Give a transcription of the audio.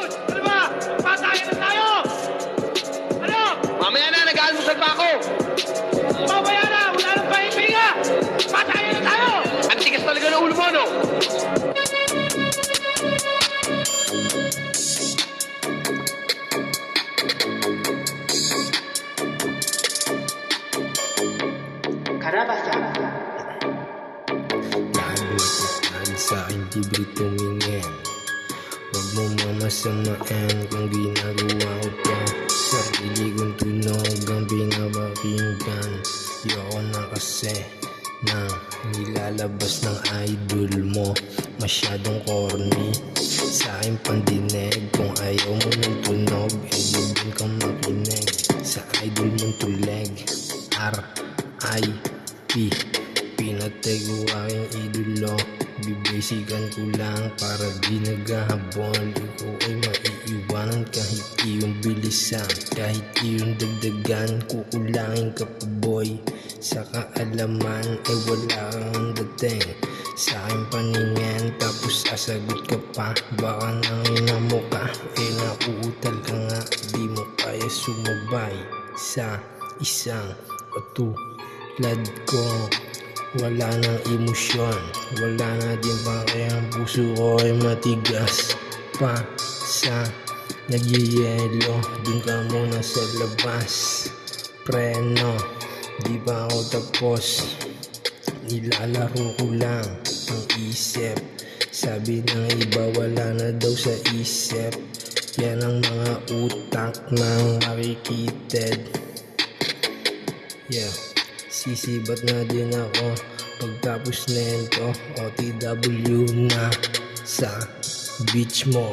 Ano ba? Patayin na tayo! Ano? Mamaya na, nag-almusal pa ako. Mamaya na! Wala nang pahihinga! Patayin na tayo! Ang tigas talaga ng ulo mo, no? Lahat sa aking libre tumingin. Huwag mo mamasamain kung ginagawa ko to. Sarili kong tunog ang pinapakinggan. Yoko na kasi na nilalabas ng idol mo. Masyadong corny sa aking pandinig. Kung ayaw mo ng tunog, di din kang makinig sa idol mong tuleg. R.I.P. Pinatay ko aking idolo. Bibasikan ko lang para di naghahabol. Ikaw ay maiiwanan kahit iyong bilisan, kahit iyong dagdagan, kukulangin ka pa boy. Sa kaalaman ay wala kang dating sa aking paningin, tapos sasagot ka pa. Baka nangina mo ka, nauutal ka nga. Di mo kaya sumabay sa isang tulad ko. Wala nang emosyon, wala na din pa, kaya ang puso ko ay matigas pa sa nagyayelo. Dun ka muna sa labas, preno, di pa ako tapos. Nilalaro ko lang ang isip. Sabi ng iba wala na daw sa isip. Yan ang mga utak ng makikitid. Yeah. Sisibat na din ako pagtapos nito. OTW na sa beach mo.